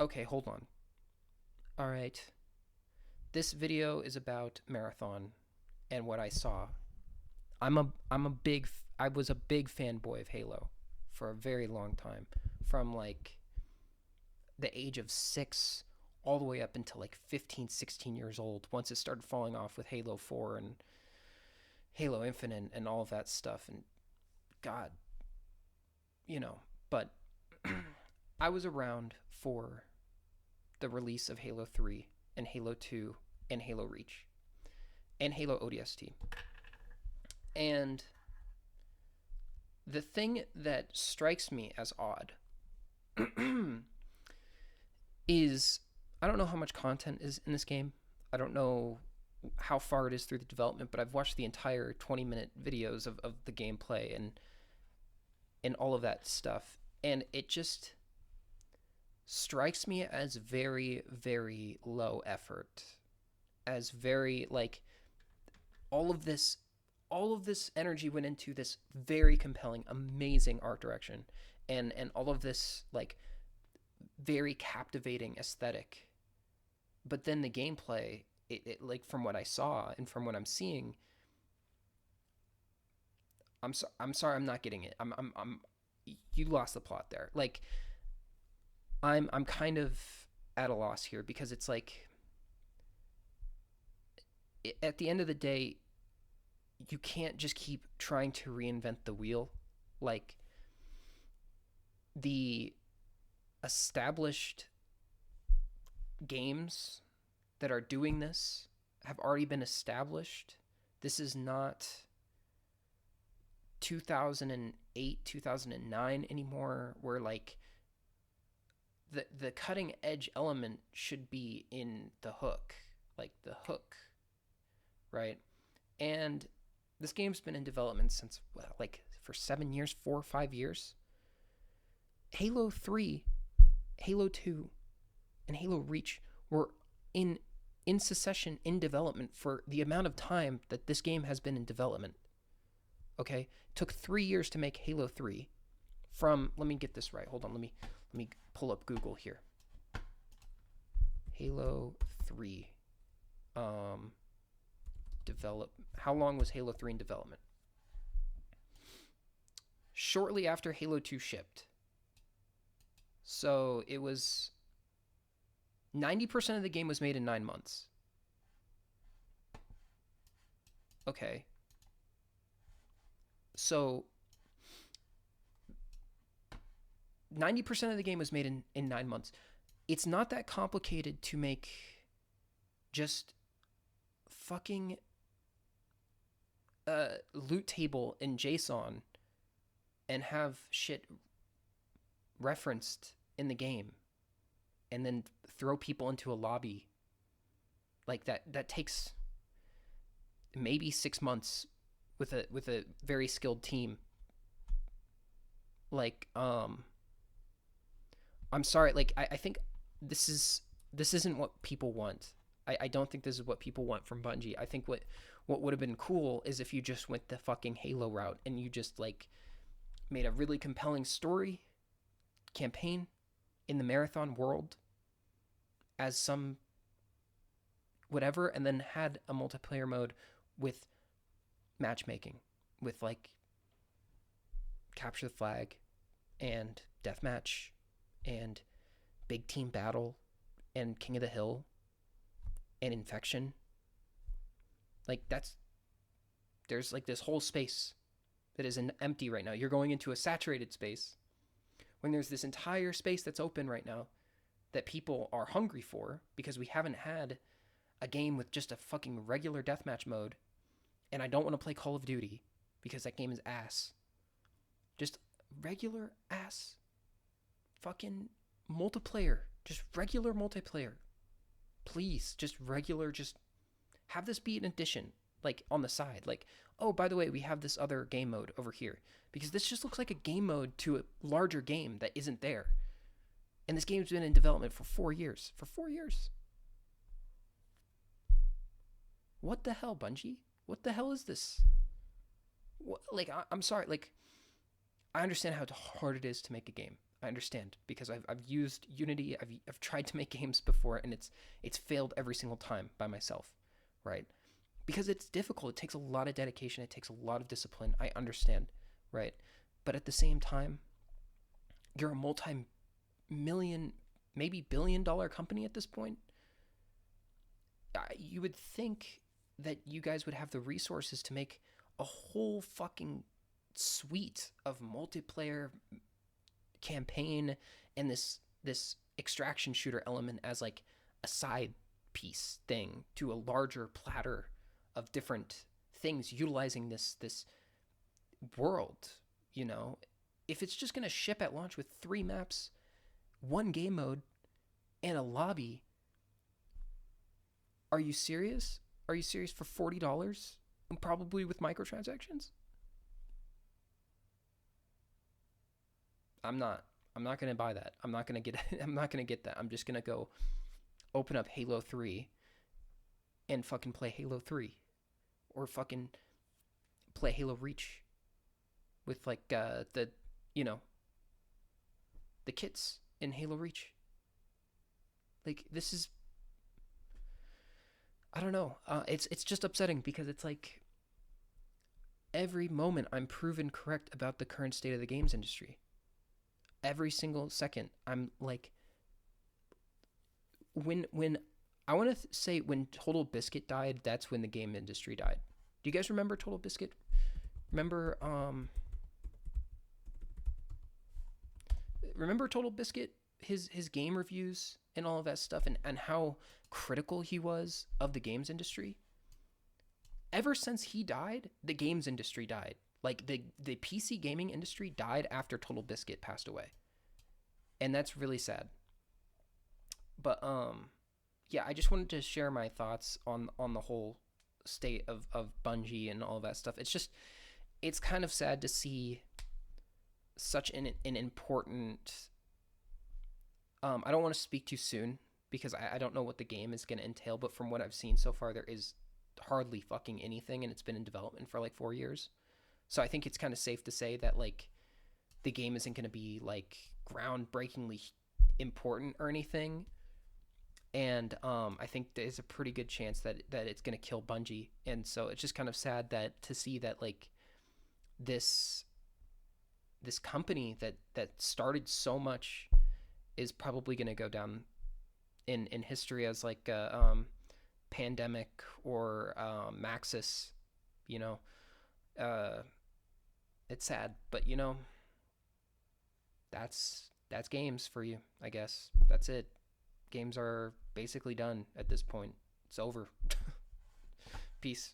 Okay, hold on. All right. This video is about Marathon and what I saw. I was a big fanboy of Halo for a very long time, from like the age of 6 all the way up until like 15, 16 years old, once it started falling off with Halo 4 and Halo Infinite and all of that stuff. And God, you know, but I was around for the release of Halo 3 and Halo 2 and Halo Reach and Halo ODST. And the thing that strikes me as odd is I don't know how much content is in this game. I don't know how far it is through the development, but I've watched the entire 20-minute videos of the gameplay and all of that stuff. And it just strikes me as very, very low effort. As very like all of this energy went into this very compelling, amazing art direction and all of this like very captivating aesthetic. But then the gameplay, it like from what I saw and from what I'm seeing, I'm sorry, I'm not getting it. I'm you lost the plot there. Like I'm kind of at a loss here because it's like at the end of the day, you can't just keep trying to reinvent the wheel. Like the established games that are doing this have already been established. This is not 2008, 2009 anymore, where like the cutting edge element should be in the hook, like the hook, right? And this game's been in development since like for 7 years, 4 or 5 years. Halo 3, Halo 2, and Halo Reach were in succession in development for the amount of time that this game has been in development. Okay, it took 3 years to make Halo 3. From let me get this right. Hold on, let me pull up Google here. Halo 3, develop. How long was Halo 3 in development? Shortly after Halo 2 shipped. So it was 90% of the game was made in 9 months. Okay. So 90% of the game was made in 9 months. It's not that complicated to make just fucking loot table in JSON and have shit referenced in the game and then throw people into a lobby like that takes maybe 6 months with a very skilled team. Like I'm sorry, like I think this isn't what people want. I don't think this is what people want from Bungie. I think what would have been cool is if you just went the fucking Halo route and you just like made a really compelling story campaign in the Marathon world as some whatever, and then had a multiplayer mode with matchmaking, with like capture the flag and deathmatch and big team battle and King of the Hill and infection. Like there's like this whole space that is empty right now. You're going into a saturated space when there's this entire space that's open right now that people are hungry for, because we haven't had a game with just a fucking regular deathmatch mode. And I don't want to play Call of Duty because that game is ass. Just regular ass fucking multiplayer. Just regular multiplayer. Please, just regular, just have this be an addition, like on the side. Like, oh, by the way, we have this other game mode over here. Because this just looks like a game mode to a larger game that isn't there. And this game's been in development for 4 years. For 4 years. What the hell, Bungie? What the hell is this? What, like, I'm sorry. Like, I understand how hard it is to make a game. I understand because I've used Unity. I've tried to make games before, and it's failed every single time by myself, right? Because it's difficult. It takes a lot of dedication. It takes a lot of discipline. I understand, right? But at the same time, you're a multi-million, maybe billion-dollar company at this point. You would think that you guys would have the resources to make a whole fucking suite of multiplayer campaign and this extraction shooter element as like a side piece thing to a larger platter of different things utilizing this world, you know. If it's just going to ship at launch with 3 maps, 1 game mode, and a lobby, are you serious? Are you serious for $40? And probably with microtransactions? I'm not. I'm not gonna buy that. I'm not gonna get. I'm not gonna get that. I'm just gonna go open up Halo 3 and fucking play Halo 3, or fucking play Halo Reach with like the you know the kits in Halo Reach. Like this is, I don't know. It's just upsetting because it's like every moment I'm proven correct about the current state of the games industry. Every single second, I'm like, when I want to say when Total Biscuit died, that's when the game industry died. Do you guys remember Total Biscuit? Remember remember Total Biscuit, his game reviews and all of that stuff, and how critical he was of the games industry? Ever since he died, the games industry died. Like the PC gaming industry died after Total Biscuit passed away. And that's really sad. But yeah, I just wanted to share my thoughts on the whole state of Bungie and all that stuff. It's just, it's kind of sad to see such an important I don't want to speak too soon because I don't know what the game is going to entail, but from what I've seen so far, there is hardly fucking anything, and it's been in development for like 4 years. So I think it's kind of safe to say that like the game isn't going to be like groundbreakingly important or anything. And I think there's a pretty good chance that it's going to kill Bungie. And so it's just kind of sad that to see that like this company that started so much is probably going to go down in history as like a Pandemic or Maxis, you know. It's sad, but you know, that's games for you, I guess. That's it. Games are basically done at this point. It's over. Peace.